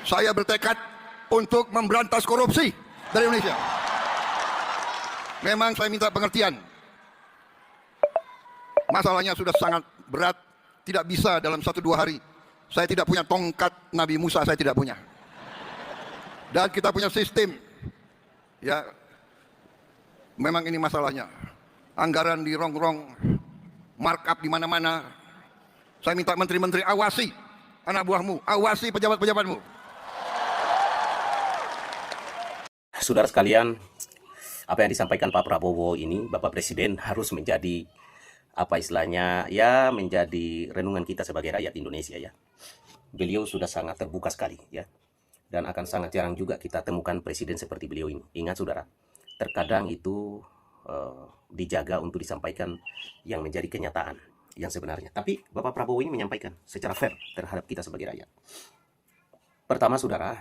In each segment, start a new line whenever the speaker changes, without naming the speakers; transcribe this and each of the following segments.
Saya bertekad untuk memberantas korupsi dari Indonesia. Memang saya minta pengertian. Masalahnya sudah sangat berat, tidak bisa dalam 1-2 hari. Saya tidak punya tongkat Nabi Musa, saya tidak punya. Dan kita punya sistem. Ya, memang ini masalahnya. Anggaran dirongrong, markup di mana-mana. Saya minta menteri-menteri awasi anak buahmu, awasi pejabat-pejabatmu.
Saudara sekalian, apa yang disampaikan Pak Prabowo ini, Bapak Presiden, harus menjadi apa istilahnya, ya menjadi renungan kita sebagai rakyat Indonesia ya. Beliau sudah sangat terbuka sekali ya, dan akan sangat jarang juga kita temukan presiden seperti beliau ini. Ingat saudara, terkadang itu dijaga untuk disampaikan yang menjadi kenyataan yang sebenarnya. Tapi Bapak Prabowo ini menyampaikan secara fair terhadap kita sebagai rakyat. Pertama saudara,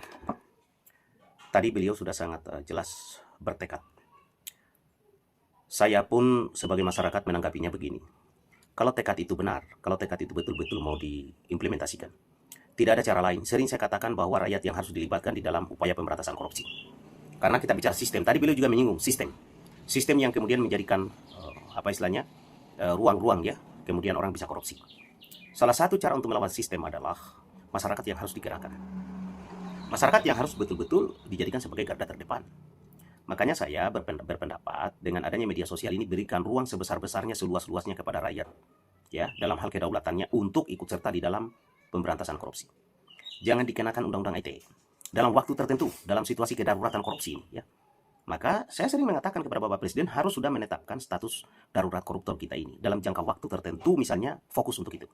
tadi beliau sudah sangat jelas bertekad. Saya pun sebagai masyarakat menanggapinya begini. Kalau tekad itu benar, kalau tekad itu betul-betul mau diimplementasikan, tidak ada cara lain. Sering saya katakan bahwa rakyat yang harus dilibatkan di dalam upaya pemberantasan korupsi. Karena kita bicara sistem, tadi beliau juga menyinggung sistem. Sistem yang kemudian menjadikan, apa istilahnya, ruang-ruang ya, kemudian orang bisa korupsi. Salah satu cara untuk melawan sistem adalah masyarakat yang harus digerakkan. Masyarakat yang harus betul-betul dijadikan sebagai garda terdepan. Makanya saya berpendapat dengan adanya media sosial ini berikan ruang sebesar-besarnya, seluas-luasnya kepada rakyat ya, dalam hal kedaulatannya untuk ikut serta di dalam pemberantasan korupsi. Jangan dikenakan undang-undang ITE dalam waktu tertentu, dalam situasi kedaruratan korupsi ini ya. Maka saya sering mengatakan kepada Bapak Presiden harus sudah menetapkan status darurat koruptor kita ini dalam jangka waktu tertentu, misalnya fokus untuk itu.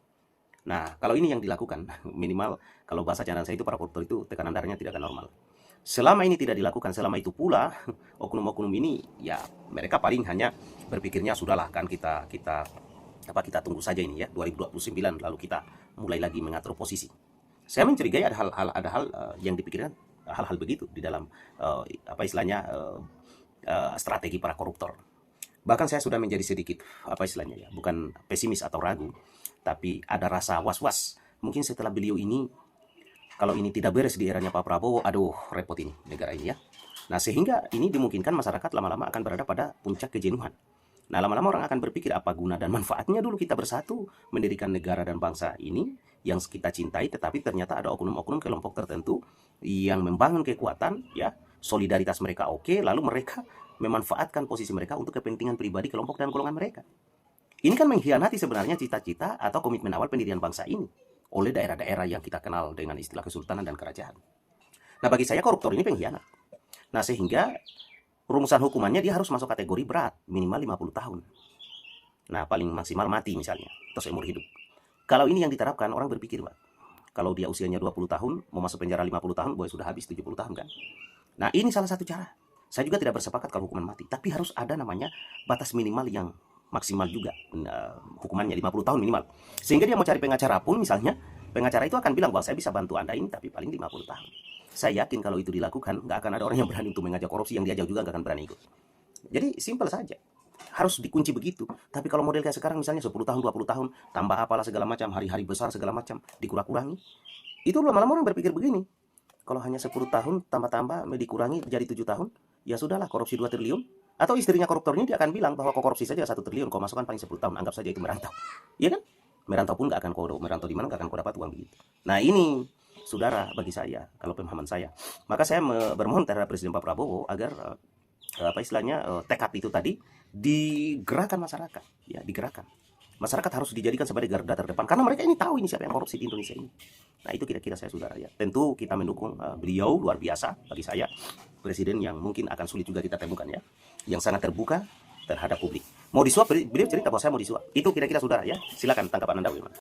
Nah, kalau ini yang dilakukan, minimal kalau bahasa candaan saya itu para koruptor itu tekanan darahnya tidak akan normal. Selama ini tidak dilakukan, selama itu pula oknum-oknum ini ya mereka paling hanya berpikirnya sudahlah kan kita tunggu saja ini ya 2029 lalu kita mulai lagi mengatur posisi. Saya mencurigai ada hal yang dipikirkan hal-hal begitu di dalam apa istilahnya strategi para koruptor. Bahkan saya sudah menjadi sedikit apa istilahnya ya, bukan pesimis atau ragu, tapi ada rasa was-was. Mungkin setelah beliau ini, kalau ini tidak beres di eranya Pak Prabowo, aduh repot ini negara ini ya. Nah sehingga ini dimungkinkan masyarakat lama-lama akan berada pada puncak kejenuhan. Nah lama-lama orang akan berpikir apa guna dan manfaatnya dulu kita bersatu mendirikan negara dan bangsa ini yang kita cintai, tetapi ternyata ada oknum-oknum kelompok tertentu yang membangun kekuatan ya, solidaritas mereka oke, lalu mereka memanfaatkan posisi mereka untuk kepentingan pribadi kelompok dan golongan mereka. Ini kan mengkhianati sebenarnya cita-cita atau komitmen awal pendirian bangsa ini oleh daerah-daerah yang kita kenal dengan istilah kesultanan dan kerajaan. Nah bagi saya koruptor ini pengkhianat. Nah sehingga rumusan hukumannya dia harus masuk kategori berat, minimal 50 tahun. Nah paling maksimal mati misalnya, atau seumur hidup. Kalau ini yang diterapkan, orang berpikir Pak, kalau dia usianya 20 tahun, mau masuk penjara 50 tahun, boleh sudah habis 70 tahun kan. Nah ini salah satu cara. Saya juga tidak bersepakat kalau hukuman mati, tapi harus ada namanya batas minimal yang maksimal juga, hukumannya 50 tahun minimal. Sehingga dia mau cari pengacara pun misalnya, pengacara itu akan bilang bahwa saya bisa bantu Anda ini, tapi paling 50 tahun. Saya yakin kalau itu dilakukan, nggak akan ada orang yang berani untuk mengajak korupsi, yang diajak juga nggak akan berani ikut. Jadi simpel saja, harus dikunci begitu. Tapi kalau model kayak sekarang misalnya 10 tahun, 20 tahun, tambah apalah segala macam, hari-hari besar segala macam, dikurang-kurangi. Itu lama-lama orang berpikir begini, kalau hanya 10 tahun, tambah-tambah, dikurangi jadi 7 tahun, ya sudahlah korupsi 2 triliun. Atau istrinya koruptornya dia akan bilang bahwa korupsi saja 1 triliun, kau masukkan paling 10 tahun, anggap saja itu merantau. Iya kan? Merantau pun nggak akan kau merantau di mana nggak akan kau dapat uang begitu. Nah ini, saudara, bagi saya, kalau pemahaman saya, maka saya bermohon terhadap Presiden Pak Prabowo agar apa istilahnya tekad itu tadi digerakkan masyarakat, ya digerakkan. Masyarakat harus dijadikan sebagai garda terdepan karena mereka ini tahu ini siapa yang korupsi di Indonesia ini. Nah itu kira-kira saya saudara ya. Tentu kita mendukung beliau luar biasa bagi saya, presiden yang mungkin akan sulit juga kita temukan ya, yang sangat terbuka terhadap publik. Mau disuap, beliau cerita bahwa saya mau disuap. Itu kira-kira saudara ya. Silakan tanggapan Anda bagaimana?